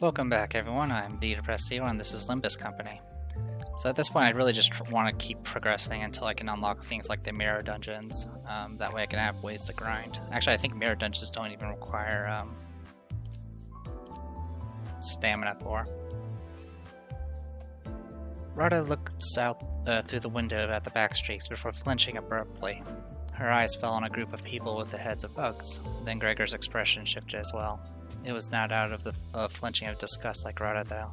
Welcome back, everyone. I'm the Depressed Hero, and this is Limbus Company. So at this point, I really just want to keep progressing until I can unlock things like the mirror dungeons. That way I can have ways to grind. Actually, I think mirror dungeons don't even require stamina for. Rhoda looked out through the window at the back streets before flinching abruptly. Her eyes fell on a group of people with the heads of bugs. Then Gregor's expression shifted as well. It was not out of the flinching of disgust like Rhoda, though.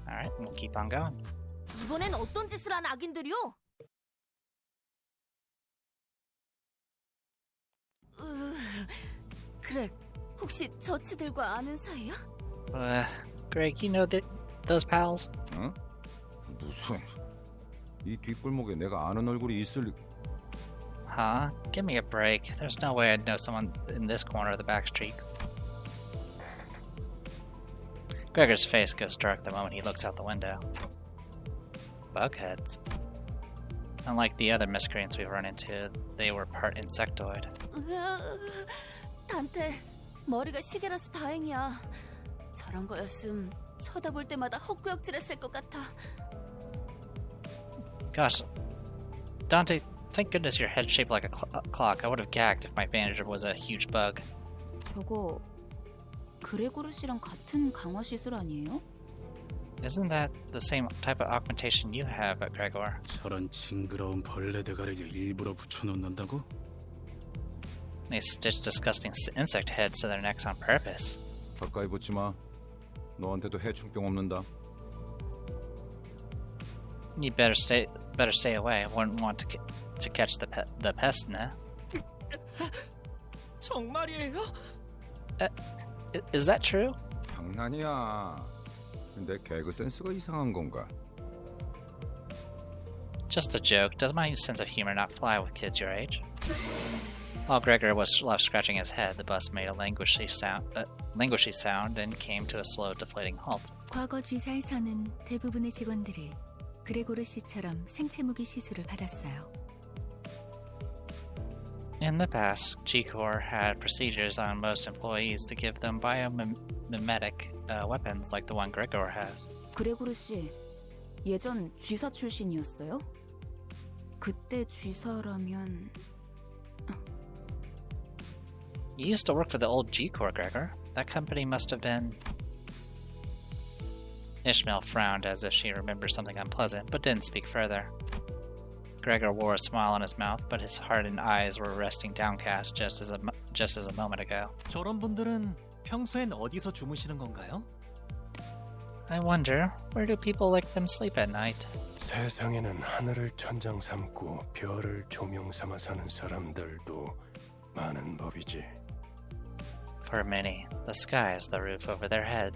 Alright, we'll keep on going. 이번엔 어떤 짓을 한 악인들이요? 그래, 혹시 저치들과 아는 사이야? Greg, you know those pals? 응? 무슨? 이 뒷골목에 내가 아는 얼굴이 있을... Huh? Give me a break. There's no way I'd know someone in this corner of the back streets. Gregor's face goes dark the moment he looks out the window. Bugheads. Unlike the other miscreants we've run into, they were part insectoid. 단테, 머리가 시계라서 다행이야. 저런 거였음 쳐다볼 때마다 헛구역질했을 것 같아. Gosh, Dante, thank goodness your head's shaped like a clock. I would have gagged if my bandage was a huge bug. 저거 그레고르 씨랑 같은 강화 시술 아니에요? Isn't that the same type of augmentation you have, Gregor? 저런 징그러운 벌레 대가리를 일부러 붙여놓는다고? They stitch disgusting insect heads to their necks on purpose. 가까이 붙지 마. 너한테도 해충병 없는다. You better stay away. I wouldn't want to catch the pest, no? 정말이에요? Is that true? 장난이야. 내 개그 센스가 이상한 건가? Just a joke. Does my sense of humor not fly with kids your age? While Gregor was left scratching his head, the bus made a languishy sound and came to a slow, deflating halt. 과거 G사에서는 대부분의 직원들이 그레고르 씨처럼 생체무기 시술을 받았어요. In the past, G-Corps had procedures on most employees to give them biomimetic weapons like the one Gregor has. 그레고르 씨, 예전 G사 출신이었어요? 그때 G사라면... You used to work for the old G-Corps, Gregor. That company must have been... Ishmael frowned as if she remembered something unpleasant, but didn't speak further. Gregor wore a smile on his mouth, but his heart and eyes were resting downcast just as a moment ago. 저런 분들은 평소엔 어디서 주무시는 건가요? I wonder, where do people like them sleep at night? 세상에는 하늘을 천장 삼고 별을 조명 삼아 사는 사람들도 많은 법이지. For many, the sky is the roof over their head,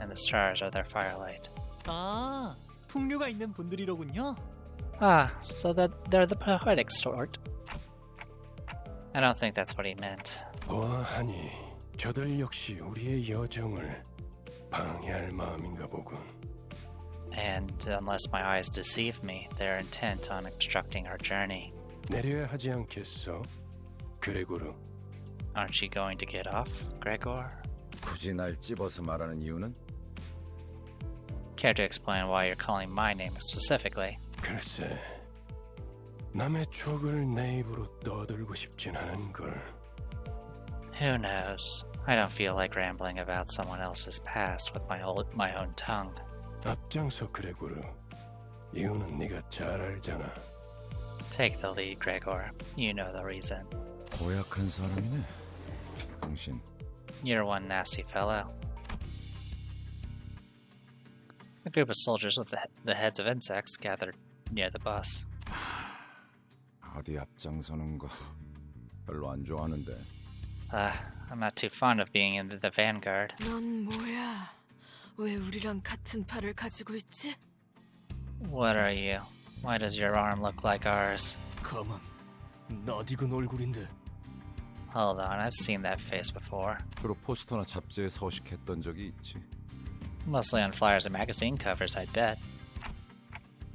and the stars are their firelight. 아, 풍류가 있는 분들이로군요. Ah, so that they're the poetic sort. I don't think that's what he meant. 보아하니 저들 역시 우리의 여정을 방해할 마음인가 보군. And unless my eyes deceive me, they're intent on obstructing our journey. 내려야 하지 않겠어, 그레고르? Aren't you going to get off, Gregor? 굳이 날 찝어서 말하는 이유는? Care to explain why you're calling my name specifically? 글쎄, 남의 추억을 내 입으로 떠들고 싶진 않은 걸. Who knows? I don't feel like rambling about someone else's past with my own tongue. 앞장서 그레고르. 이유는 네가 잘 알잖아. Take the lead, Gregor. You know the reason. 고약한 사람이네. 당신. You're one nasty fellow. A group of soldiers with the heads of insects gathered near the bus. 어디 앞장서는 거 별로 안 좋아하는데. I'm not too fond of being in the vanguard. 넌 뭐야? 왜 우리랑 같은 팔을 가지고 있지? What are you? Why does your arm look like ours? 가만, 낯익은 얼굴인데. Hold on, I've seen that face before. 주로 포스터나 잡지에 서식했던 적이 있지. Mostly on flyers and magazine covers, I bet.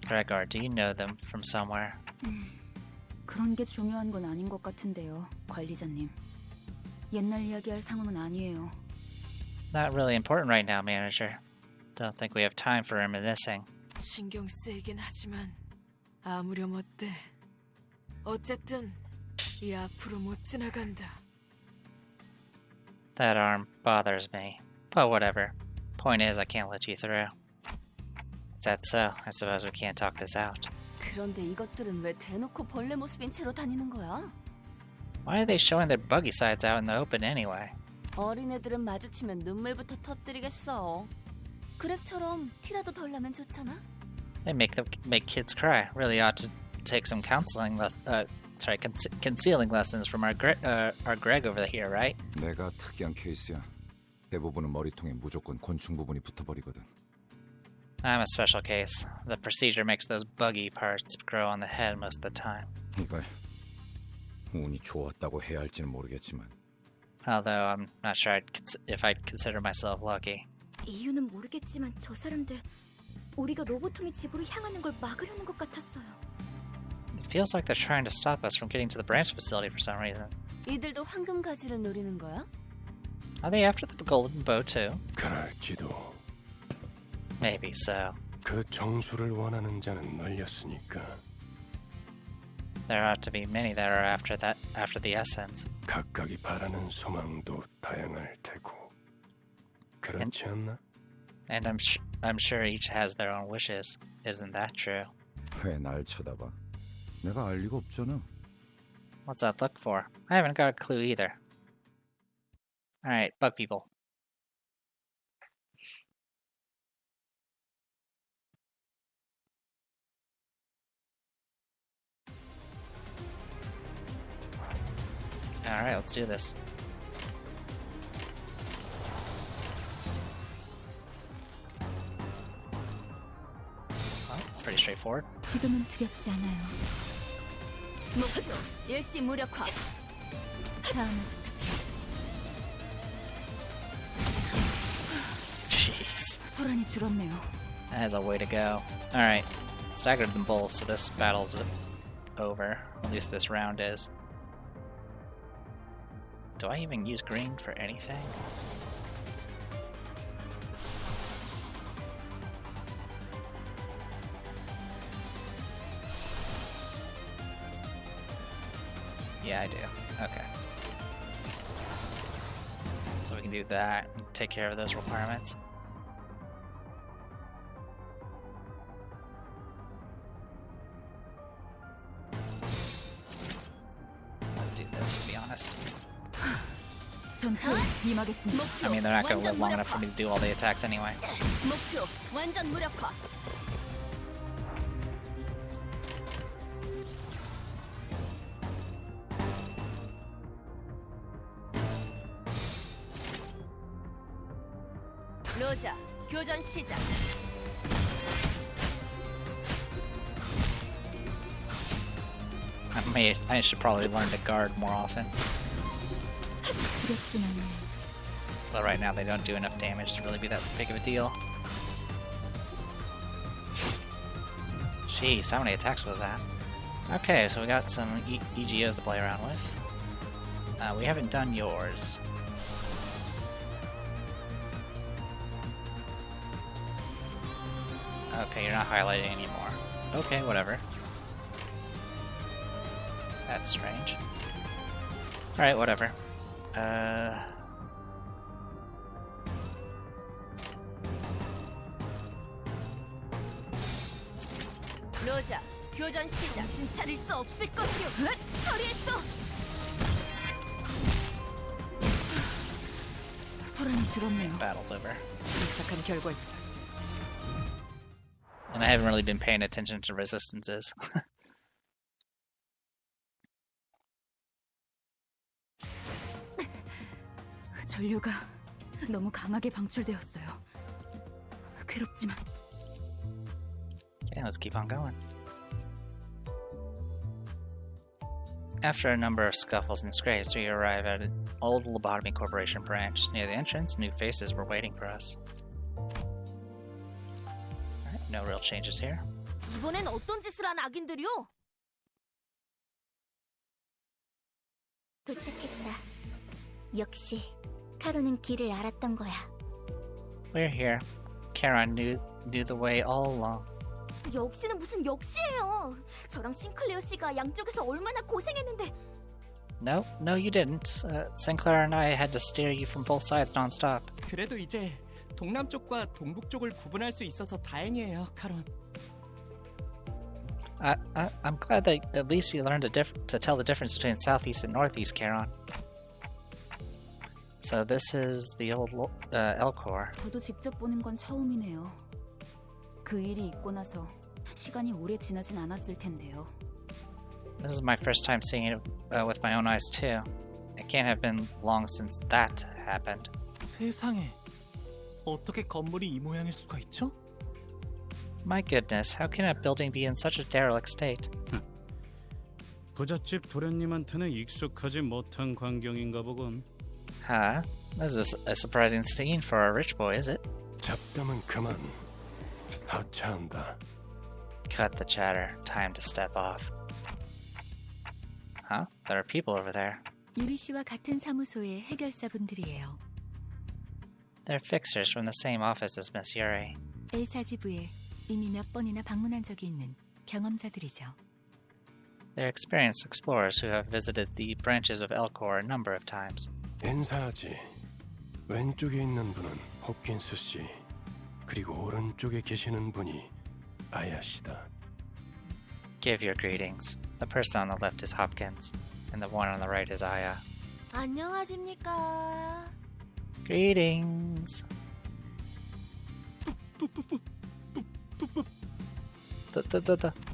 Gregor, do you know them from somewhere? 그런 게 중요한 건 아닌 것 같은데요, 관리자님. 옛날 이야기할 상황은 아니에요. Not really important right now, manager. Don't think we have time for reminiscing. 신경 쓰이긴 하지만 아무렴 어때? 어쨌든 이 앞으로 못 지나간다. That arm bothers me. But whatever. Point is, I can't let you through. Is that so? I suppose we can't talk this out. 그런데 이것들은 왜 대놓고 벌레 모습인 채로 다니는 거야? Why are they showing their buggy sides out in the open anyway? 어린애들은 마주치면 눈물부터 터뜨리겠어. 그렉처럼 티라도 덜 나면 좋잖아. They make kids cry. Really ought to take some concealing lessons from our Greg over here, right? 내가 특이한 케이스야. 대부분은 머리통에 무조건 곤충 부분이 붙어버리거든. I'm a special case. The procedure makes those buggy parts grow on the head most of the time. 이걸 운이 좋았다고 해야 할지는 모르겠지만. Although I'm not sure if I'd consider myself lucky. 이유는 모르겠지만 저 사람들 우리가 로보토미 집으로 향하는 걸 막으려는 것 같았어요. It feels like they're trying to stop us from getting to the branch facility for some reason. 이들도 황금 가지를 노리는 거야? Are they after the golden bow too? 그럴지도. Maybe so. 그 정수를 원하는 자는 널렸으니까. There ought to be many that are after the essence. 각각이 바라는 소망도 다양할 테고. 그렇지 않나? And I'm sure each has their own wishes. Isn't that true? 왜 날 쳐다봐? 내가 알 리가 없잖아. What's that look for? I haven't got a clue either. Alright, bug people. Alright, let's do this. Well, pretty straightforward. 지금은 두렵지 않아요. 목표 일시 무력화. 다음은 Jeez. 소란이 줄었네요. That has a way to go. Alright, staggered them both, so this battle's over. At least this round is. Do I even use green for anything? Yeah, I do. Okay. So we can do that and take care of those requirements. I'll do this, to be honest. 전투에 임하겠습니다. I mean, they're not going to live long enough for me to do all the attacks anyway. 목표 완전 무력화. 로자, 교전 시작. I should probably learn to guard more often. 두렵진 않아요. But right now they don't do enough damage to really be that big of a deal. Jeez, how many attacks was that? Okay, so we got some EGOs to play around with. We haven't done yours. Okay, you're not highlighting anymore. Okay, whatever. That's strange. Alright, whatever. 로자, 교전 시작. 정신 차릴 수 없을 것이오. 처리했어. 소란이 줄었네요. Battle's over. 도착한 결과입니다. And I haven't really been paying attention to resistances. 전류가 너무 강하게 방출되었어요. 괴롭지만 Okay, let's keep on going. After a number of scuffles and scrapes, we arrive at an old Lobotomy Corporation branch. Near the entrance, new faces were waiting for us. Alright, no real changes here. 이번엔 어떤 짓을 한 악인들이요? 도착했다. 역시 카로는 길을 알았던 거야. We're here. Charon knew the way all along. 역시는 무슨 역시예요. 저랑 싱클레어 씨가 양쪽에서 얼마나 고생했는데. No, you didn't. Sinclair and I had to steer you from both sides non-stop. 그래도 이제 동남쪽과 동북쪽을 구분할 수 있어서 다행이에요, 카론. I'm glad that at least you learned to tell the difference between southeast and northeast, Charon. So this is the old Elcor. 저도 직접 보는 건 처음이네요. 그 일이 있고 나서 시간이 오래 지나진 않았을 텐데요. This is my first time seeing it with my own eyes too. It can't have been long since that happened. 세상에, 어떻게 건물이 이 모양일 수가 있죠? My goodness, how can a building be in such a derelict state? 부잣집 도련님한테는 익숙하지 못한 광경인가 보군. Huh? This is a surprising scene for a rich boy, is it? 잡담은 그만. 하차한다. Cut the chatter. Time to step off. Huh? There are people over there. 유리 씨와 같은 사무소의 해결사분들이에요. They're fixers from the same office as Miss Yuri. 엘사지부에 이미 몇 번이나 방문한 적이 있는 경험자들이죠. They're experienced explorers who have visited the branches of Elcor a number of times. 인사하지. 왼쪽에 있는 분은 홉킨스 씨. 그리고 오른쪽에 계시는 분이 아야 씨다. Give your greetings. The person on the left is Hopkins, and the one on the right is Aya. 안녕하십니까. Greetings.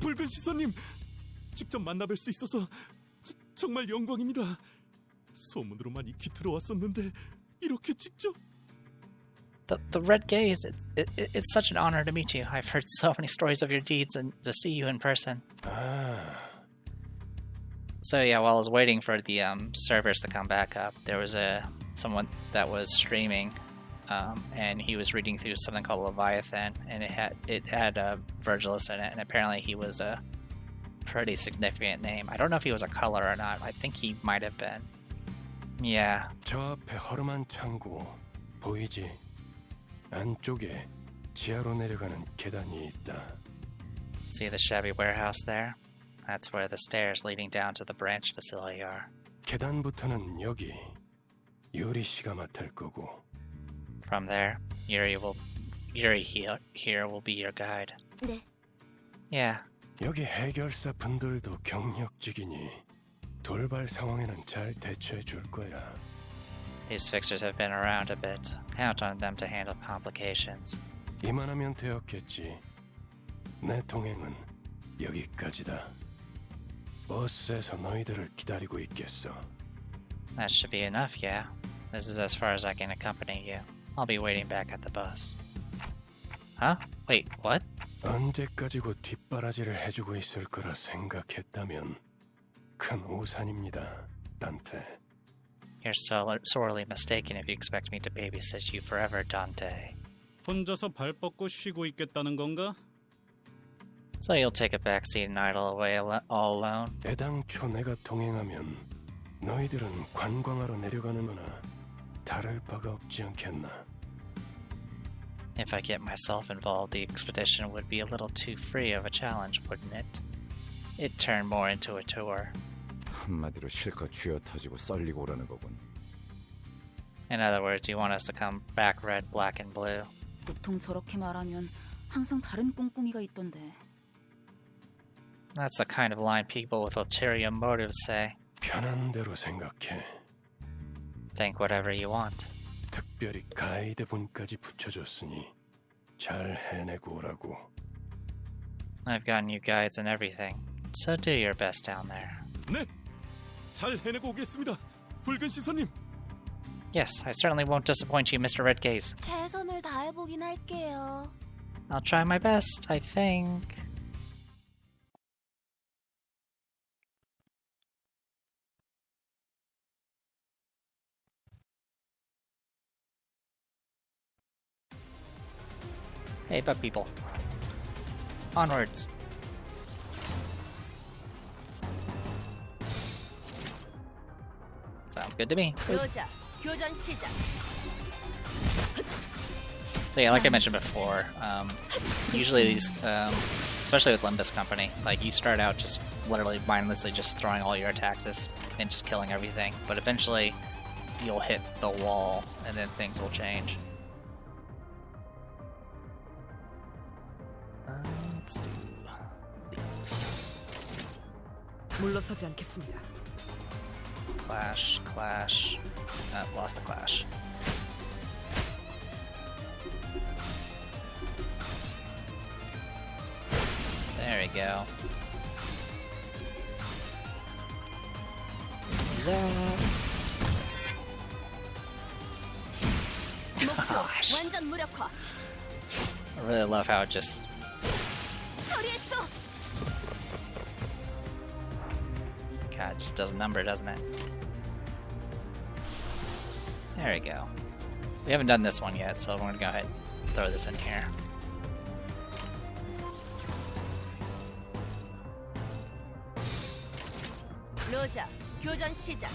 붉은 시선님, 직접 만나뵐 수 있어서 정말 영광입니다. 소문으로만 익히 들어왔었는데 이렇게 직접. The Red Gaze, it's such an honor to meet you. I've heard so many stories of your deeds and to see you in person. So yeah, while I was waiting for the servers to come back up, there was someone that was streaming, and he was reading through something called Leviathan, and it had Virgilus in it, and apparently he was a pretty significant name. I don't know if he was a color or not. I think he might have been. Yeah. 저 앞에 허름한 창고 보이지? 안쪽에 지하로 내려가는 계단이 있다. See the shabby warehouse there? That's where the stairs leading down to the branch facility are. 계단부터는 여기 유리 씨가 맡을 거고. From there, Yuri here will be your guide. 네. Yeah. 여기 해결사 분들도 경력직이니 돌발 상황에는 잘 대처해 줄 거야. These fixers have been around a bit. Count on them to handle complications. 이만하면 되었겠지. 내 동행은 여기까지다. 버스에서 너희들을 기다리고 있겠어. That should be enough, yeah. This is as far as I can accompany you. I'll be waiting back at the bus. Huh? Wait, what? 언제까지고 뒷바라지를 해주고 있을 거라 생각했다면 큰 오산입니다, 단테. You're sorely mistaken if you expect me to babysit you forever, Dante. 혼자서 발 뻗고 쉬고 있겠다는 건가? So you'll take a backseat and idle away all alone? 애당초 내가 동행하면 너희들은 관광하러 내려가는 거나 다를 바가 없지 않겠나? If I get myself involved, the expedition would be a little too free of a challenge, wouldn't it? It'd turn more into a tour. 한마디로 실컷 쥐어 터지고 썰리고 오라는 거군. In other words, you want us to come back red, black, and blue. 보통 저렇게 말하면 항상 다른 꿍꿍이가 있던데. That's the kind of line people with ulterior motives say. 편한 대로 생각해. Think whatever you want. 특별히 가이드 분까지 붙여줬으니 잘 해내고 오라고. I've gotten you guides and everything, so do your best down there. 네, 잘 해내고 오겠습니다, 붉은 시선님. Yes, I certainly won't disappoint you, Mr. Red Gaze. 최선을 다해보긴 할게요. I'll try my best, I think. Hey, bug people. Onwards. Sounds good to me. 여자 교전 시작. So yeah, like I mentioned before, usually these, especially with Limbus Company, like you start out just literally mindlessly just throwing all your attacks and just killing everything, but eventually you'll hit the wall and then things will change. Let's do these. 물러서지 않겠습니다. Clash, clash. Lost the clash. There we go. Gosh. 완전 무력화. I really love how it just... 처리했어. God, it just does a number, doesn't it? There we go. We haven't done this one yet, so I'm gonna go ahead and throw this in here. 로자, 교전 시작.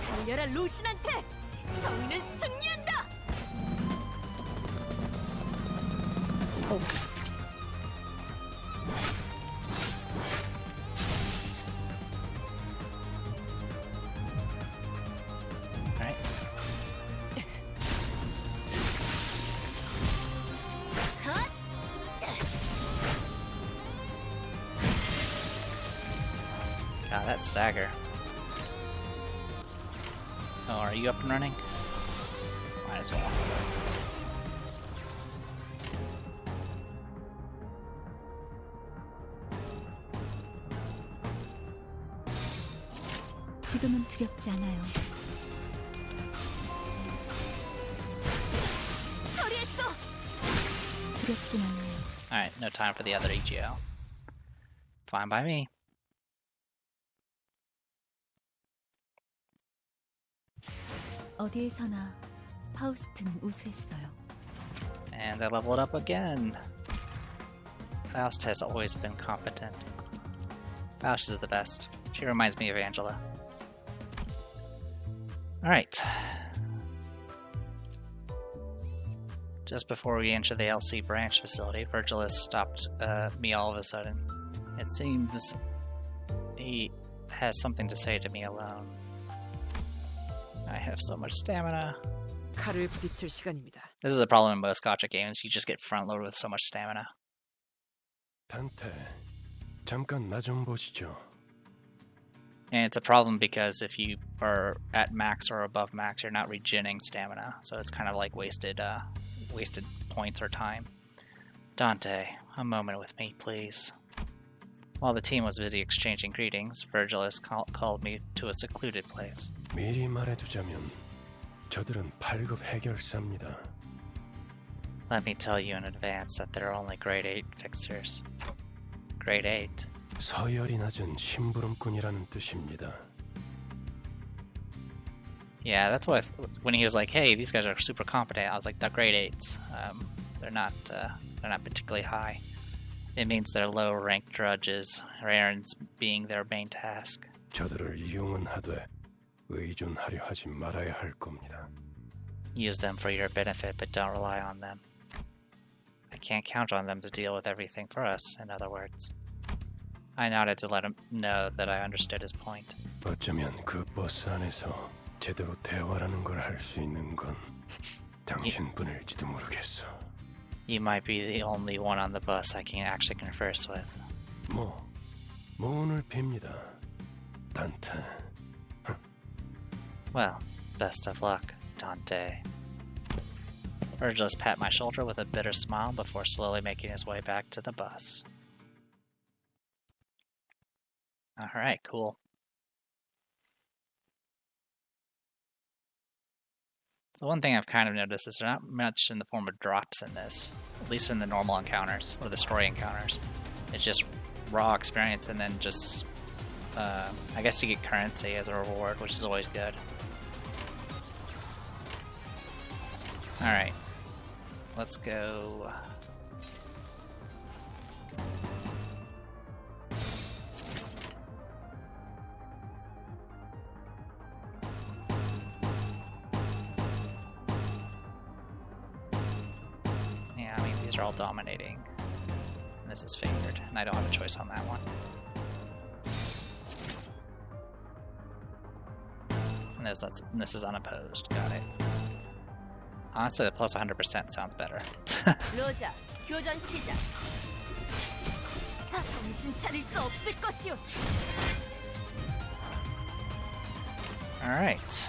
달려라 루신한테. 정의는 승리한다. Alright. God, that stagger. Oh, are you up and running? Might as well. 지금은 두렵지 않아요. 처리했어. 두렵진 않아요. Alright, no time for the other EGO. Fine by me. 어디에서나 파우스트는 우수했어요. And I level it up again. Faust has always been competent. Faust is the best. She reminds me of Angela. Alright. Just before we enter the LC branch facility, Virgilus stopped me all of a sudden. It seems he has something to say to me alone. I have so much stamina. 칼을 부딪힐 시간입니다. This is a problem in most gacha games. You just get front-loaded with so much stamina. 단테, 잠깐 나 좀 보시죠. And it's a problem because if you are at max or above max, you're not regenerating stamina. So it's kind of like wasted points or time. Dante, a moment with me, please. While the team was busy exchanging greetings, Virgilus called me to a secluded place. 미리 말해두자면 저들은 8급 해결사입니다. Let me tell you in advance that they're only grade 8 fixers. Grade 8? 서열이 낮은 심부름꾼이라는 뜻입니다. Yeah, that's what when he was like, "Hey, these guys are super competent," I was like, "They're grade 8s. They're not particularly high. It means they're low-ranked drudges, or errands being their main task." 저들을 이용은 하되 의존하려 하지 말아야 할 겁니다. Use them for your benefit, but don't rely on them. I can't count on them to deal with everything for us, in other words. I nodded to let him know that I understood his point. 어쩌면 그 버스 안에서 제대로 대화라는 걸 할 수 있는 건 당신뿐일지도 모르겠어. You might be the only one on the bus I can actually converse with. 뭐 오늘 빕니다, 단테. Well, best of luck, Dante. Virgilus pat my shoulder with a bitter smile before slowly making his way back to the bus. Alright, cool. So one thing I've kind of noticed is there's not much in the form of drops in this, at least in the normal encounters, or the story encounters. It's just raw experience and then just, I guess you get currency as a reward, which is always good. Alright, let's go. These are all dominating. And this is favored, and I don't have a choice on that one. And this is unopposed. Got it. Honestly, the plus 100% sounds better. 로자, 교전 시작. 정신 차릴 수 없을 것이오. Alright.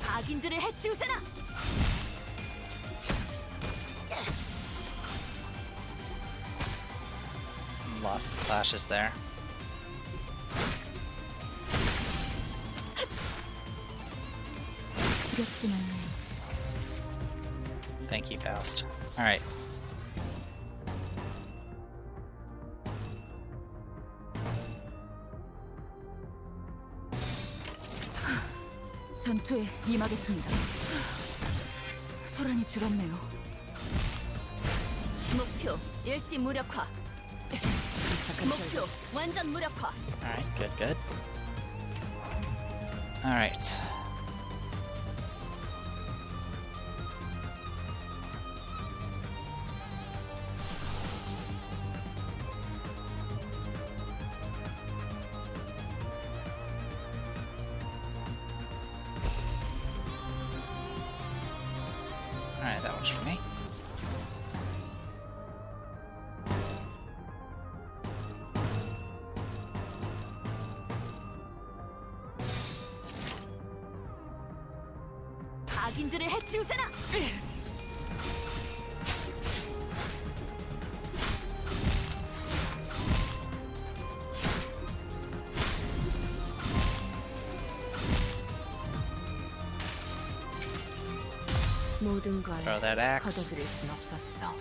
악인들을 해치우세나. Lost the clashes there. Thank you, Faust. Alright. 전투에 임하겠습니다. 소란이 줄었네요. 목표 일시 무력화. 목표 완전 무력화. Alright, good, good. Alright. Alright, that works for me. 악인들을 해치우세나. 모든 걸 Throw that axe. 거둬들일 순 없었어.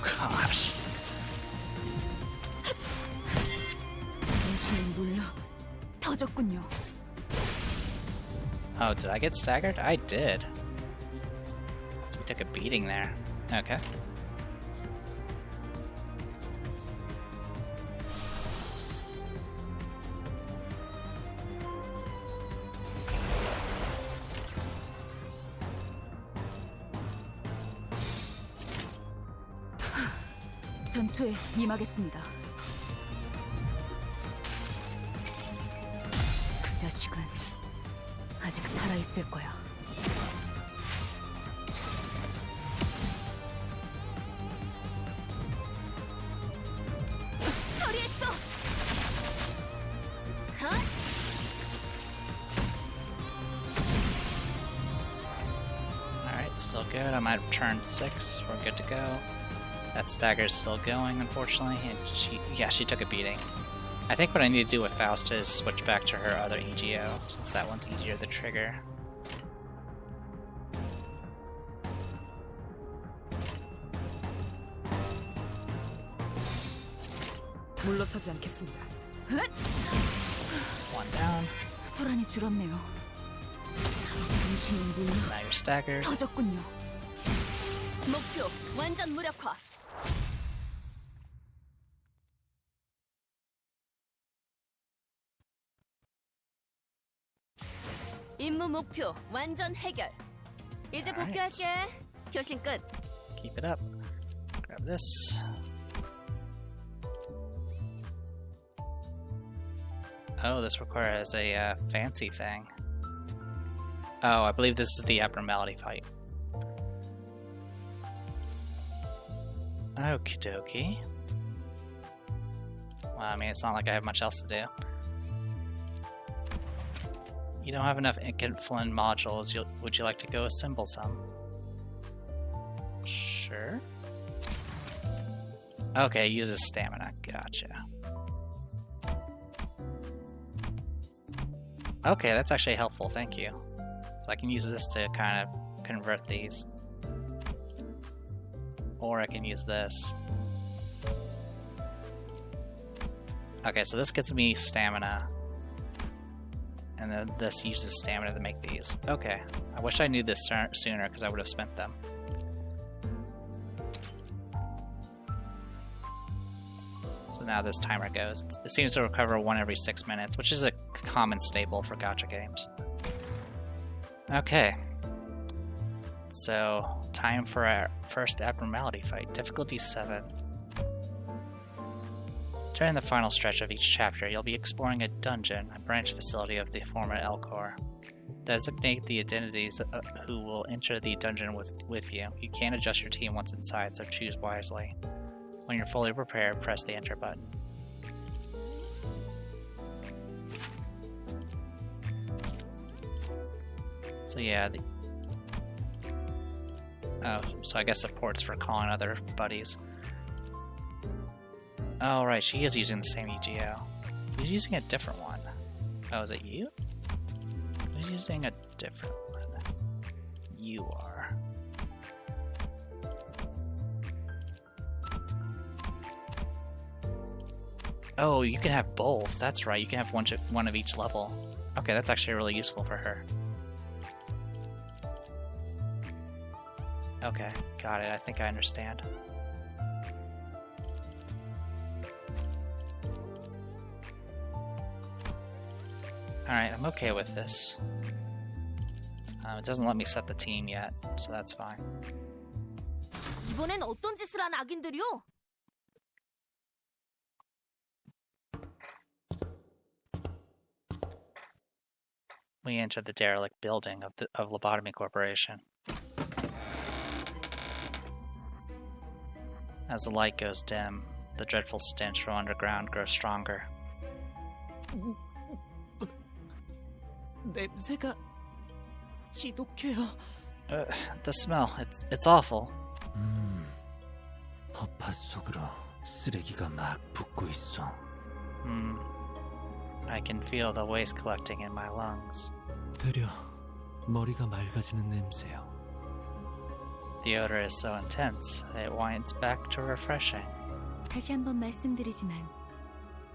Gosh. 당신은 물러 터졌군요. Oh, did I get staggered? I did. He took a beating there. Okay. 전투에 임하겠습니다. 그 자식은 아직 살아있을 거야. 처리했어. Alright, still good. I'm at turn 6. We're good to go. That stagger's still going, unfortunately. And she took a beating. I think what I need to do with Faust is switch back to her other EGO, since that one's easier to trigger. 물러서지 않겠습니다. One down. 소란이 줄었네요. 당신은 물러 Now you're staggered. 터졌군요. 목표 완전 무력화. 임무 목표 완전 해결. 이제 복귀할게. 교신 끝. Keep it up. Grab this. Oh, this requires a fancy thing. Oh, I believe this is the abnormality fight. Okie dokie. Well, I mean, it's not like I have much else to do. You don't have enough Flynn modules. Would you like to go assemble some? Sure. Okay, uses stamina. Gotcha. Okay, that's actually helpful. Thank you. So I can use this to kind of convert these. Or I can use this. Okay, so this gets me stamina. And then this uses stamina to make these. Okay. I wish I knew this sooner because I would have spent them. So now this timer goes. It seems to recover 1 every 6 minutes, which is a common staple for gacha games. Okay. So, time for our first abnormality fight. Difficulty 7. During the final stretch of each chapter, you'll be exploring a dungeon, a branch facility of the former Elcor. Designate the identities who will enter the dungeon with you. You can adjust your team once inside, so choose wisely. When you're fully prepared, press the enter button. So yeah, so I guess support's for calling other buddies. Oh right, she is using the same EGO. Who's using a different one? Oh, is it you? Who's using a different one? You are. Oh, you can have both. That's right, you can have one of each level. Okay, that's actually really useful for her. Okay, got it. I think I understand. Alright, I'm okay with this. It doesn't let me set the team yet, so that's fine. 이번엔 어떤 짓을 한 악인들이요? We enter the derelict building of Lobotomy Corporation. As the light goes dim, the dreadful stench from underground grows stronger. 냄새가 지독해요. The smell, it's awful. 허파 속으로 쓰레기가 막 붙고 있어. I can feel the waste collecting in my lungs. 되려 머리가 맑아지는 냄새요. The odor is so intense, it winds back to refreshing. 다시 한번 말씀드리지만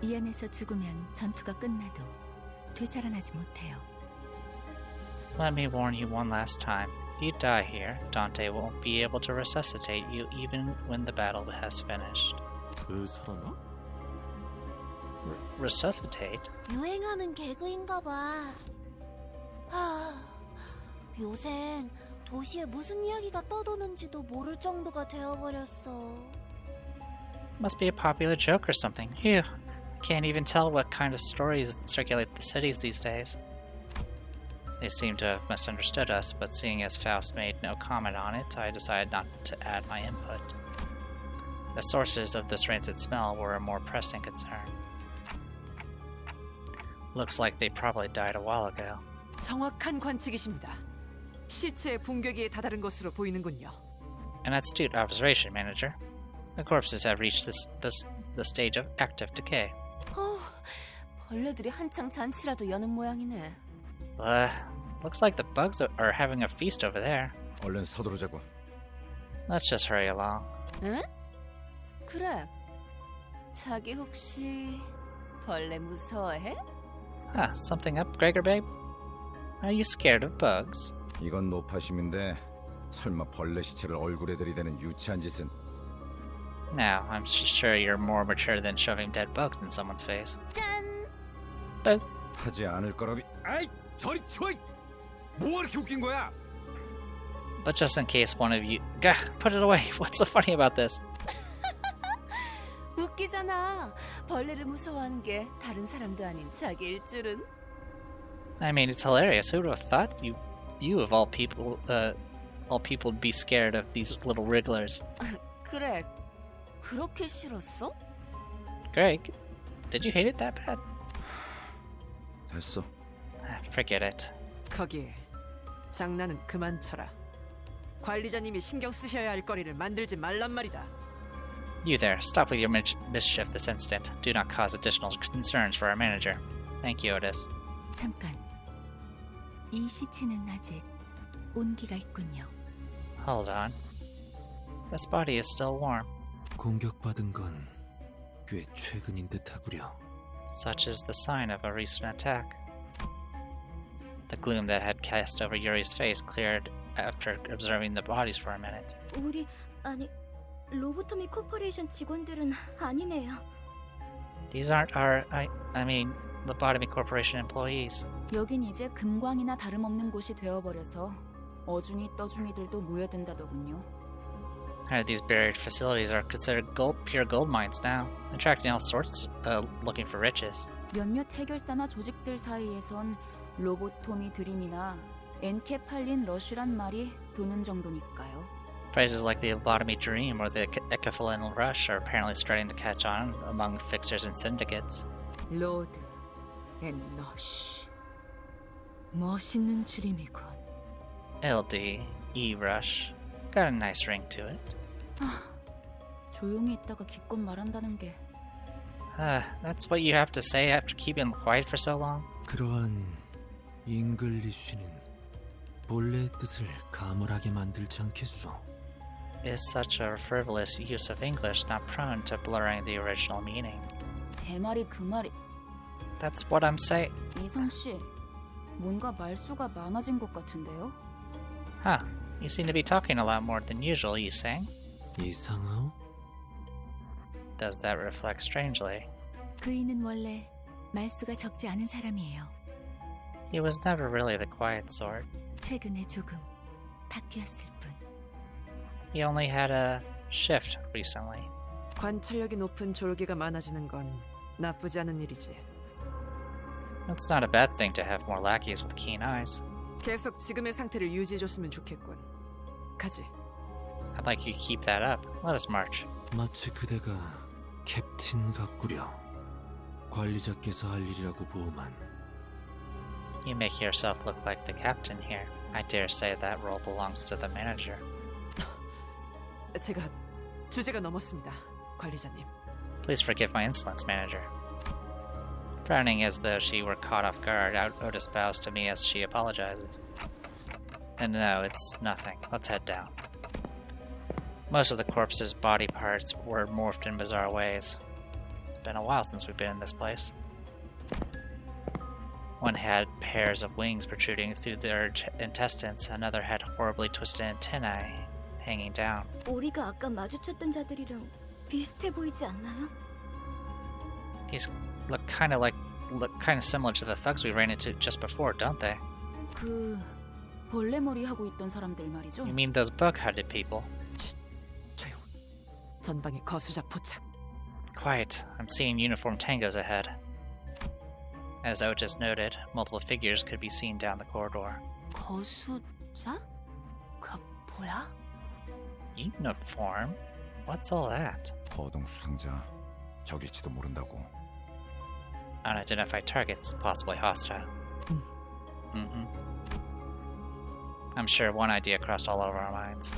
이 안에서 죽으면 전투가 끝나도 되살아나지 못해요. Let me warn you one last time. If you die here, Dante won't be able to resuscitate you even when the battle has finished. 되살아나? Resuscitate? 유행하는 개그인가 봐. 요샌 도시에 무슨 이야기가 떠도는지도 모를 정도가 되어버렸어. Must be a popular joke or something. Phew. Can't even tell what kind of stories circulate the cities these days. They seem to have misunderstood us, but seeing as Faust made no comment on it, I decided not to add my input. The sources of this rancid smell were a more pressing concern. Looks like they probably died a while ago. 정확한 관측이십니다. 시체의 붕괴기에 다다른 것으로 보이는군요. An astute observation, Manager. The corpses have reached the stage of active decay. 벌레들이 한창 잔치라도 여는 모양이네. Looks like the bugs are having a feast over there. 얼른 서두르자고. Let's just hurry along. 응? 그래. 자기 혹시 벌레 무서워해? Something up, Gregor babe? Are you scared of bugs? 이건 노파심인데 설마 벌레 시체를 얼굴에 들이대는 유치한 짓은. Now, I'm sure you're more mature than shoving dead bugs in someone's face. 짠! Bug. 하지 않을 거라비. 아이, 저리 치워! 뭐가 이렇게 웃긴 거야? But just in case one of you... Gah, put it away. What's so funny about this? 웃기잖아. 벌레를 무서워하는 게 다른 사람도 아닌 자기일 줄은. I mean, it's hilarious. Who would have thought you of all people would be scared of these little wrigglers? 그래. 그렇게 싫었어? Greg, did you hate it that bad? 됐어. Forget it. 거기 장난은 그만 쳐라. 관리자님이 신경 쓰셔야 할 거리를 만들지 말란 말이다. You there, stop with your mischief this instant. Do not cause additional concerns for our manager. Thank you, Otis. 잠깐. 이 시체는 아직 온기가 있군요. Hold on. This body is still warm. 공격받은 건 꽤 최근인 듯하구려. Such is the sign of a recent attack. The gloom that had cast over Yuri's face cleared after observing the bodies for a minute. 우리 아니 로보토미 코퍼레이션 직원들은 아니네요. These aren't our, I mean, Lobotomy Corporation employees. 여긴 이제 금광이나 다름없는 곳이 되어버려서 어중이 떠중이들도 모여든다더군요. These buried facilities are considered pure gold mines now, attracting all sorts, looking for riches. 몇몇 해결사나 조직들 사이에선 로보토미 드림이나 엔케팔린 러쉬란 말이 도는 정도니까요. Phrases like the lobotomy dream or the ecophalin rush are apparently starting to catch on among fixers and syndicates. 로드 앤 러쉬. 멋있는 줄임이군. LD, E-rush. Got a nice ring to it. 조용히 있다가 기껏 말한다는 게. That's what you have to say after keeping quiet for so long? 그러한 잉글리쉬는 본래의 뜻을 가물하게 만들지 않겠소. Is such a frivolous use of English not prone to blurring the original meaning? 제 말이 그 말이. That's what I'm saying. 이성 씨, 뭔가 말수가 많아진 것 같은데요? Huh. You seem to be talking a lot more than usual, you saying? 이상하오? Does that reflect strangely? 그이는 원래 말수가 적지 않은 사람이에요. He was never really the quiet sort. 최근에 조금 바뀌었을 뿐. He only had a shift recently. 관찰력이 높은 졸개가 많아지는 건 나쁘지 않은 일이지. It's not a bad thing to have more lackeys with keen eyes. 계속 지금의 상태를 유지해줬으면 좋겠군. 가지. I'd like you to keep that up. Let us march. 마치 그대가 캡틴 같구려. 관리자께서 할 일이라고 보만. You make yourself look like the captain here. I dare say that role belongs to the manager. 제가 주제가 넘었습니다, 관리자님. Please forgive my insolence, manager. Frowning as though she were caught off guard, Otis bows to me as she apologizes. And no, it's nothing. Let's head down. Most of the corpse's body parts were morphed in bizarre ways. It's been a while since we've been in this place. One had pairs of wings protruding through their intestines. Another had horribly twisted antennae hanging down. 우리가 아까 마주쳤던 자들이랑 비슷해 보이지 않나요? These look kind of similar to the thugs we ran into just before, don't they? 그 벌레머리 하고 있던 사람들 말이죠. You mean those bug-headed people? 조용. 전방에 거수자 포착. Quiet. I'm seeing uniformed tangos ahead. As Otis noted, multiple figures could be seen down the corridor. 거수자? 그 뭐야? Uniform? What's all that? 거동 수상자 적일지도 모른다고. Unidentified targets, possibly hostile. I'm sure one idea crossed all over our minds.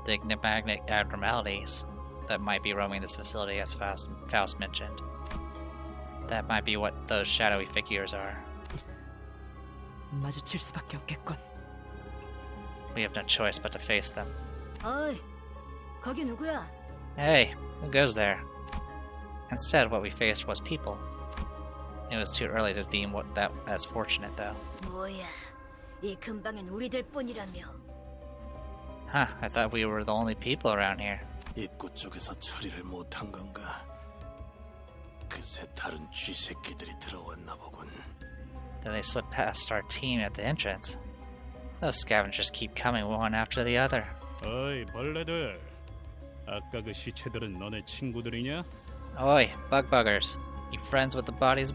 The enigmatic abnormalities that might be roaming this facility, as Faust mentioned. That might be what those shadowy figures are. 마주칠 수밖에 없겠군. We have no choice but to face them. 어이, 거기 누구야? Hey, who goes there? Instead, what we faced was people. It was too early to deem that as fortunate, though. 뭐야, 이 근방엔 우리들 뿐이라며. Huh, I thought we were the only people around here. 입구 쪽에서 처리를 못한 건가? 그새 다른 쥐새끼들이 들어왔나 보군. Then they slipped past our team at the entrance. Those scavengers keep coming one after the other. 어이 벌레들, 아까 그 시체들은 너네 친구들이냐? Oi, bug buggers. You friends with the bodies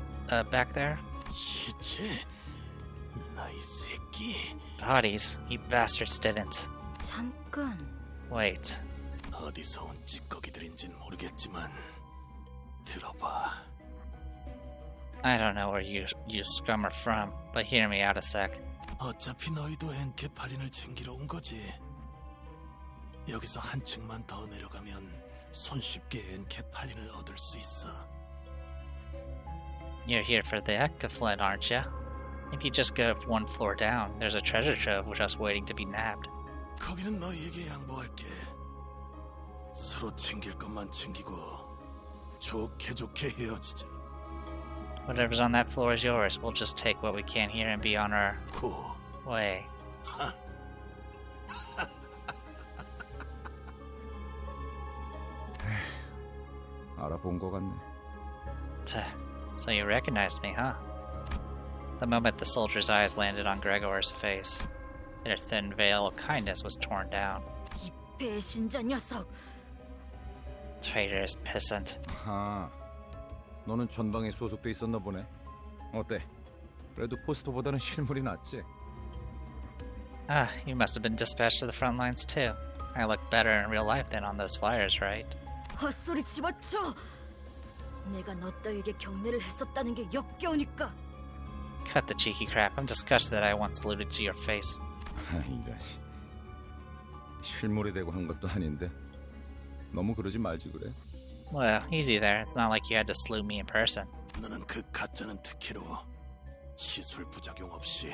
back there? 시체? 나이 새끼. Bodies? You bastards didn't. 잠깐. Wait. 어디서 온 찌꺼기들인진 모르겠지만 들어봐. I don't know where you scum are from, but hear me out a sec. 어차피 너희도 엔케팔린을 챙기러 온 거지. 여기서 한층만 더 내려가면 손쉽게 엔케팔린을 얻을 수 있어. You're here for the ecophalin, aren't you? If you just go one floor down, there's a treasure trove just waiting to be nabbed. 거기는 너희에게 양보할게. 서로 챙길 것만 챙기고 좋게 헤어지자. Whatever's on that floor is yours. We'll just take what we can here and be on our way. 알아본 것 같네. So you recognized me, huh? The moment the soldier's eyes landed on Gregor's face, their thin veil of kindness was torn down. 배신자 녀석. Traitorous peasant. 아, 너는 전방에 소속돼 있었나 보네. 어때? 그래도 포스터보다는 실물이 낫지? Ah, you must have been dispatched to the front lines too. I look better in real life than on those flyers, right? 헛소리 집어쳐. 내가 너 따위에게 경례를 했었다는 게 역겨우니까. Cut the cheeky crap. I'm disgusted that I once alluded to your face. 이런 실물이 되고 한 것도 아닌데 너무 그러지 말지 그래. Well, easy there. It's not like you had to salute me in person. 너는 그 가짜는 특혜로 시술 부작용 없이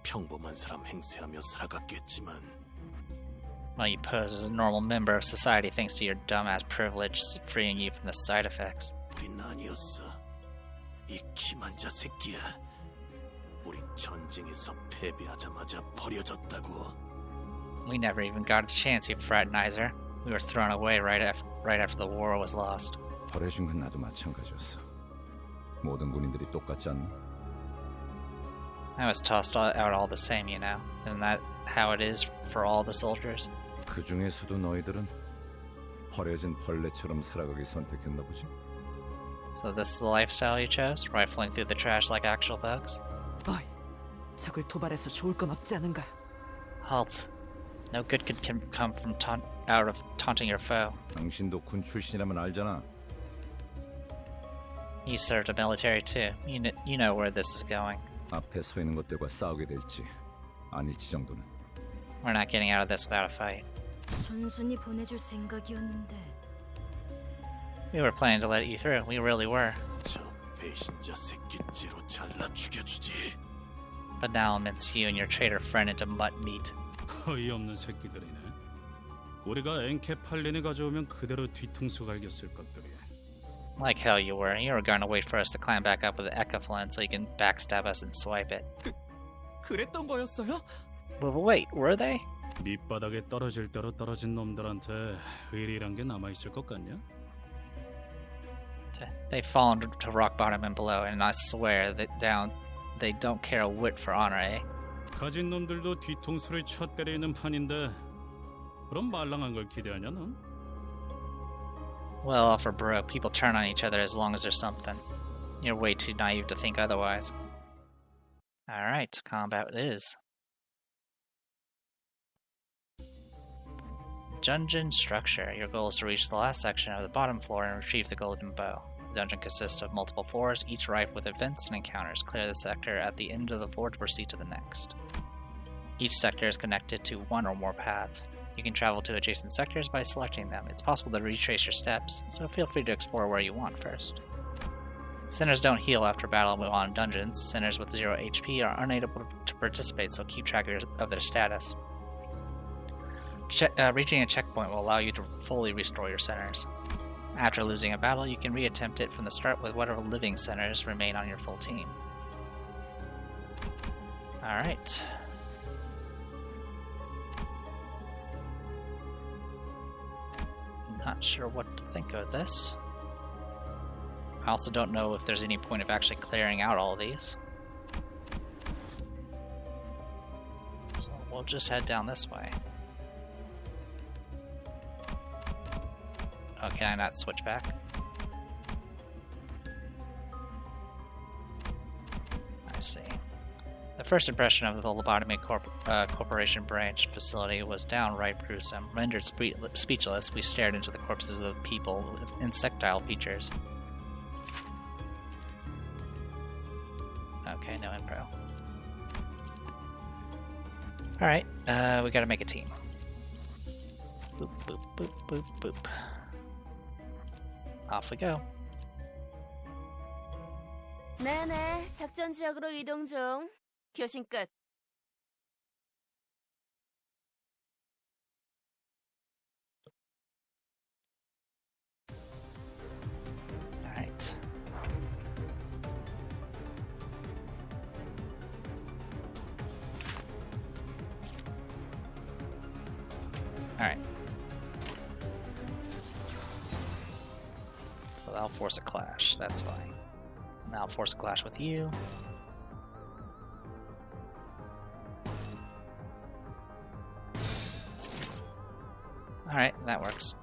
평범한 사람 행세하며 살아갔겠지만 Well, you pose as a normal member of society thanks to your dumbass privilege freeing you from the side effects. 우린 아니었어. 이 기만자 새끼야. 우린 전쟁에서 패배하자마자 버려졌다고. We never even got a chance, you fraternizer. We were thrown away right after the war was lost. 버려진 건 나도 마찬가지였어. 모든 군인들이 똑같지 않나? I was tossed out all the same, you know. Isn't that how it is for all the soldiers? 그 중에서도 너희들은 버려진 벌레처럼 살아가기 선택했나 보지? So this is the lifestyle you chose? Rifling through the trash like actual bugs? 어이, 적을 도발해서 좋을 건 없지 않은가? Halt. No good could come from out of taunting your foe. 당신도 군 출신이라면 알잖아. You served the military too. You know where this is going. 앞에 서 있는 것들과 싸우게 될지 아닐지 정도는. We're not getting out of this without a fight. 순순히 보내줄 생각이었는데. We were planning to let you through. We really were. 저 배신자 새끼째로 잘라 죽여주지. But now I'll mince you and your traitor friend into mud meat. 어이없는 새끼들이네. 우리가 엔케팔린을 가져오면 그대로 뒤통수 갈겼을 것들이. Like hell you were. You were going to wait for us to climb back up with the Ecaflin so you can backstab us and swipe it. 그랬던 거였어요? But wait, were they? 밑바닥에 떨어질 대로 떨어진 놈들한테 의리란 게 남아있을 것 같냐? They've fallen to rock bottom and below, and I swear that they don't care a whit for honor, eh? 가진 놈들도 뒤통수를 쳐 때리는 판인데 그럼 말랑한 걸 기대하냐 넌? Well, for broke, people turn on each other as long as there's something. You're way too naive to think otherwise. Alright, combat it is. Dungeon structure. Your goal is to reach the last section of the bottom floor and retrieve the golden bow. The dungeon consists of multiple floors, each rife with events and encounters. Clear the sector at the end of the floor to proceed to the next. Each sector is connected to one or more paths. You can travel to adjacent sectors by selecting them. It's possible to retrace your steps, so feel free to explore where you want first. Sinners don't heal after battle on dungeons. Sinners with 0 HP are unable to participate, so keep track of their status. Reaching a checkpoint will allow you to fully restore your sinners. After losing a battle, you can reattempt it from the start with whatever living sinners remain on your full team. Alright. Not sure what to think of this. I also don't know if there's any point of actually clearing out all of these. So we'll just head down this way. Oh, can I not switch back? I see. The first impression of the Lobotomy Corporation branch facility was downright gruesome. Rendered speechless, we stared into the corpses of people with insectile features. Okay, no info. Alright, we gotta make a team. Boop, boop, boop, boop, boop. Off we go. 네네, 작전 지역으로 이동 중. 교신 끝. Alright. Alright. So that'll force a clash, that's fine. Now I'll force a clash with you. Alright, that works.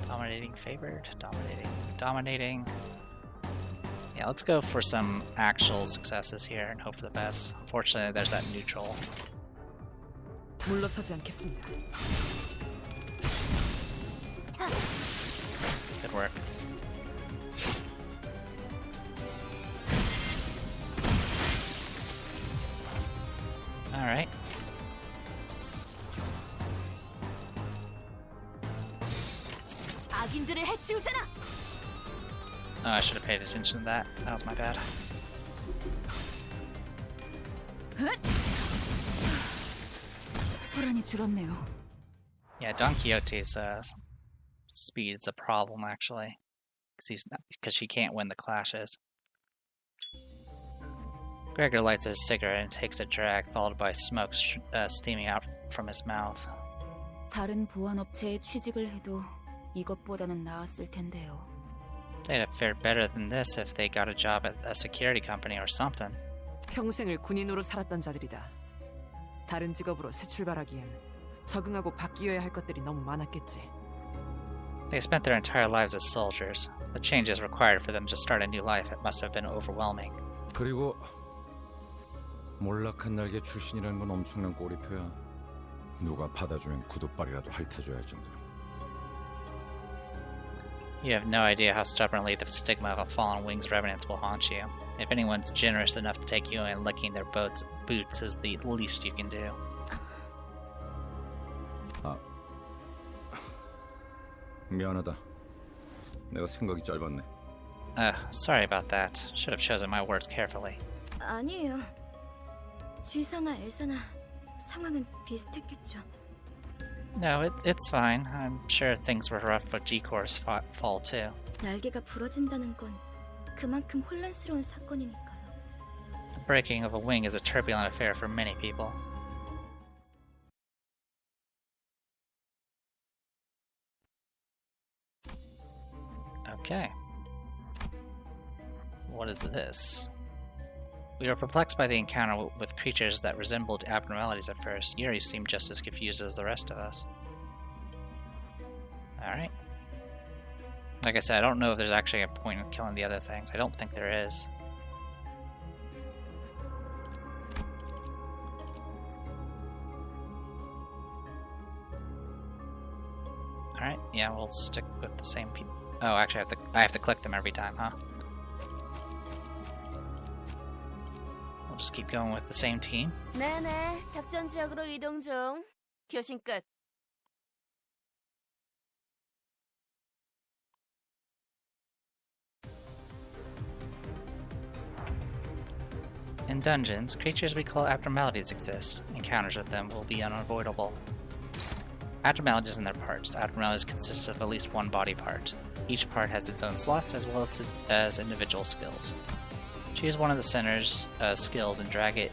Dominating favored, dominating. Yeah, let's go for some actual successes here and hope for the best. Unfortunately, there's that neutral. 물러서지 않겠습니다. Good work. Alright. 악인들을 해치우세나! Oh, I should have paid attention to that. That was my bad. 소란이 줄었네요. Yeah, Don Quixote's speed is a problem actually, because she can't win the clashes. Gregor lights his cigarette and takes a drag, followed by smoke steaming out from his mouth. 다른 보안업체에 취직을 해도 이것보다는 나았을 텐데요. They'd have fared better than this if they got a job at a security company or something. 평생을 군인으로 살았던 자들이다. 다른 직업으로 새 출발하기엔 적응하고 바뀌어야 할 것들이 너무 많았겠지. They spent their entire lives as soldiers. The changes required for them to start a new life must have been overwhelming. 그리고 몰락한 날개 출신이라는 건 엄청난 꼬리표야. 누가 받아주면 구둣발이라도 핥아줘야 할 정도로. You have no idea how stubbornly the stigma of a fallen wing's revenants will haunt you. If anyone's generous enough to take you in, licking their boots is the least you can do. 미안하다. 내가 생각이 짧았네. Sorry about that. Should have chosen my words carefully. 아니에요. 쥐사나 엘사나 상황은 비슷했겠죠. No, it's fine. I'm sure things were rough for G-Corps' fall too. 날개가 부러진다는 건 그만큼 혼란스러운 사건이니까요. The breaking of a wing is a turbulent affair for many people. Okay. So what is this? We were perplexed by the encounter with creatures that resembled abnormalities at first. Yuri seemed just as confused as the rest of us. Alright. Like I said, I don't know if there's actually a point in killing the other things. I don't think there is. Alright, yeah, we'll stick with the same people. Oh, actually, I have to click them every time, huh? We'll just keep going with the same team. 네네, 작전 지역으로 이동 중. 교신 끝. In dungeons, creatures we call abnormalities exist. Encounters with them will be unavoidable. Abnormalities and their parts. Abnormalities consist of at least one body part. Each part has its own slots as well as individual skills. Choose one of the center's skills and drag it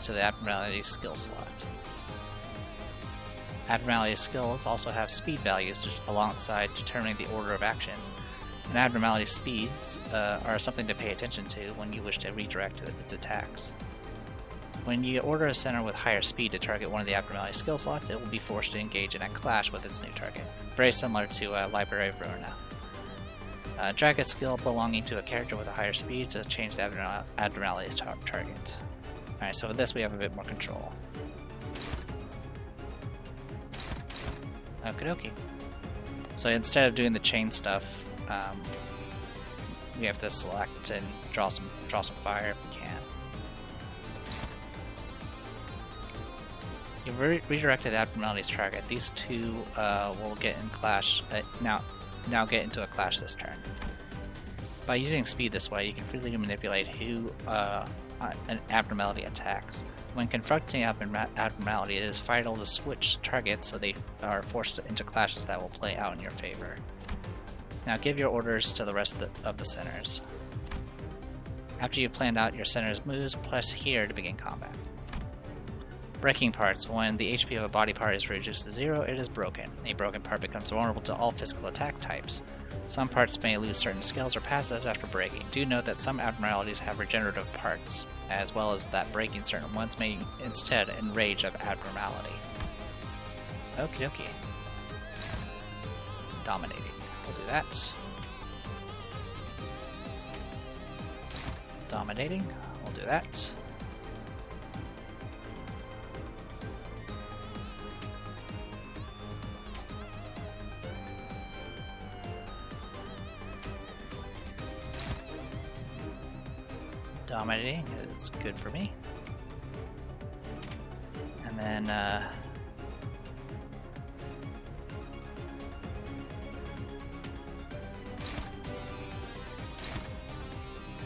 to the abnormality skill slot. Abnormality skills also have speed values alongside determining the order of actions, and abnormality speeds are something to pay attention to when you wish to redirect its attacks. When you order a center with higher speed to target one of the abnormality skill slots, it will be forced to engage in a clash with its new target, very similar to Library of Verona. Drag a skill belonging to a character with a higher speed to change the abnormality's target. Alright, so with this we have a bit more control. Okie dokie. So instead of doing the chain stuff, we have to select and draw some fire if we can. You've redirected abnormality's target. These two will get in clash now get into a clash this turn. By using speed this way, you can freely manipulate who an abnormality attacks. When confronting abnormality, it is vital to switch targets so they are forced into clashes that will play out in your favor. Now give your orders to the rest of the centers. After you've planned out your center's moves, press here to begin combat. Breaking parts. When the HP of a body part is reduced to 0, it is broken. A broken part becomes vulnerable to all physical attack types. Some parts may lose certain skills or passives after breaking. Do note that some abnormalities have regenerative parts, as well as that breaking certain ones may instead enrage of abnormality. Okie dokie. Dominating. We'll do that. Dominating. We'll do that. Dominating is good for me. And then,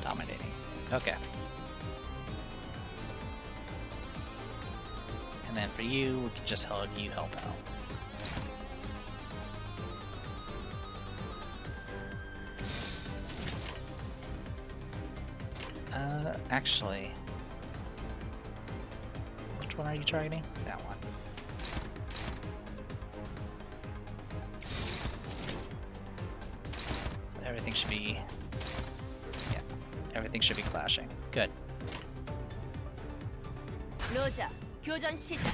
dominating. Okay. And then for you, we can just help you help out. Actually, which one are you targeting? That one. Everything should be, yeah, everything should be clashing. Good. 로자, 교전 시작.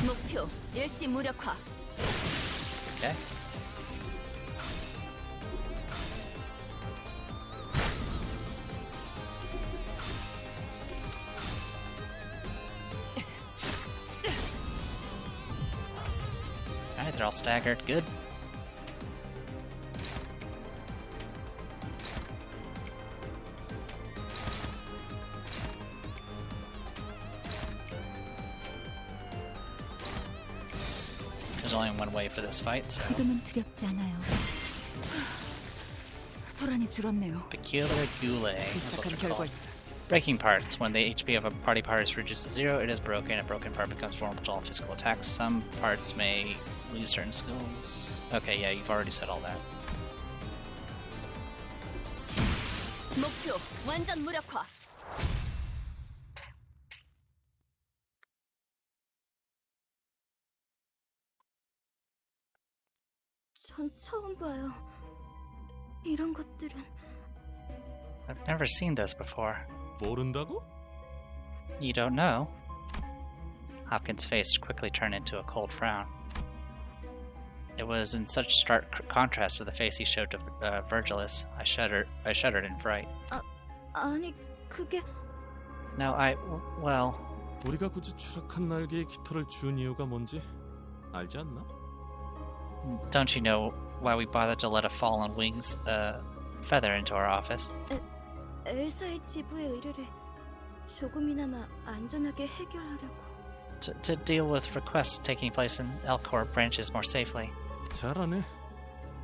목표 일시 무력화. Okay. Alright, they're all staggered. Good. There's only one way for this fight, so... 지금은 두렵지 않아요. 소란이 줄었네요. Peculiar Goulet. 침착한 결과. Breaking parts. When the HP of a party part is reduced to 0, it is broken. A broken part becomes vulnerable to all physical attacks. Some parts may lose certain skills. Okay, yeah, you've already said all that. 목표 완전 무력화. 전 처음 봐요. 이런 것들은 I've never seen this before. 모른다고? You don't know? Hopkins' face quickly turned into a cold frown. It was in such stark contrast to the face he showed to Virgilus. I shuddered in fright. 아니 그게 No, well... 우리가 굳이 추락한 날개에 깃털을 준 이유가 뭔지 알지 않나? Don't you know why we bothered to let a fallen wing's feather into our office? 엘사의 지부의 의뢰를 조금이나마 안전하게 해결하려고. To deal with requests taking place in Elcor branches more safely. 잘하네.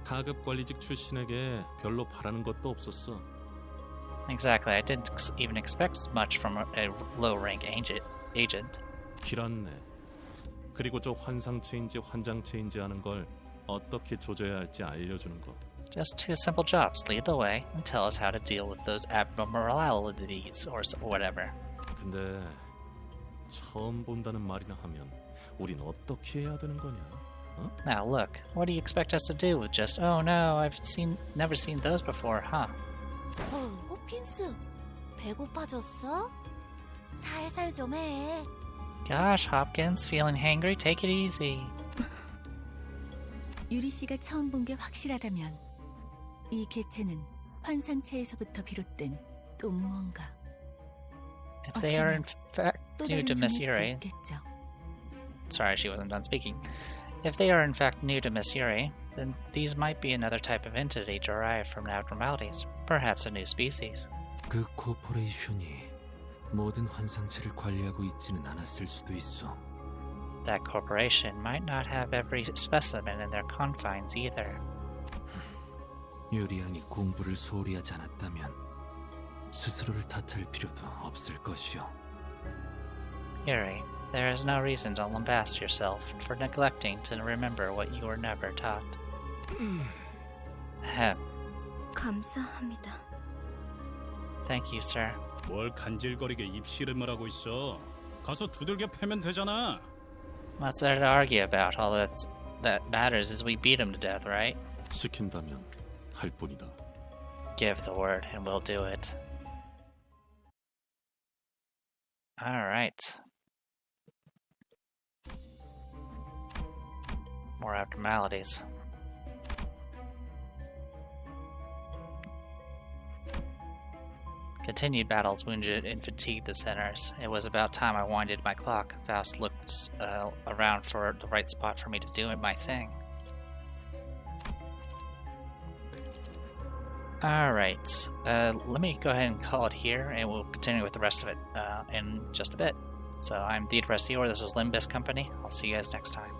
하급 관리직 출신에게 별로 바라는 것도 없었어. Exactly. I didn't even expect much from a low-rank agent. 길었네. 그리고 저 환상체인지 환장체인지 하는 걸 어떻게 조져야 할지 알려주는 거. Just two simple jobs. Lead the way and tell us how to deal with those abnormalities or whatever. 근데 처음 본다는 말이나 하면 우린 어떻게 해야 되는 거냐? 어? Now look, what do you expect us to do with just, oh no, I've never seen those before, huh? 호핀스, 배고파졌어? 살살 좀 해. Gosh, Hopkins, feeling hangry? Take it easy. 유리 씨가 처음 본 게 확실하다면 이 개체는 환상체에서부터 비롯된 또 무언가. If they are in fact new to Miss Yuri, sorry, she wasn't done speaking. If they are in fact new to Miss Yuri, then these might be another type of entity derived from abnormalities, perhaps a new species. 그 코퍼레이션이 모든 환상체를 관리하고 있지는 않았을 수도 있어. That corporation might not have every specimen in their confines either. 유리안이 공부를 소홀히 하지 않았다면 스스로를 탓할 필요도 없을 것이오. Yuri, there is no reason to lambast yourself for neglecting to remember what you were never taught. 감사합니다. Thank you, sir. 뭘 간질거리게 입씨름을 하고 있어. 가서 두들겨 패면 되잖아. What's there to argue about? All that matters is we beat him to death, right? 시킨다면 할 뿐이다. Give the word and we'll do it. Alright. More abnormalities. Continued battles wounded and fatigued the sinners. It was about time I winded my clock. Faust looked around for the right spot for me to do my thing. Alright, let me go ahead and call it here, and we'll continue with the rest of it in just a bit. So I'm Theodore Prestior, this is Limbus Company. I'll see you guys next time.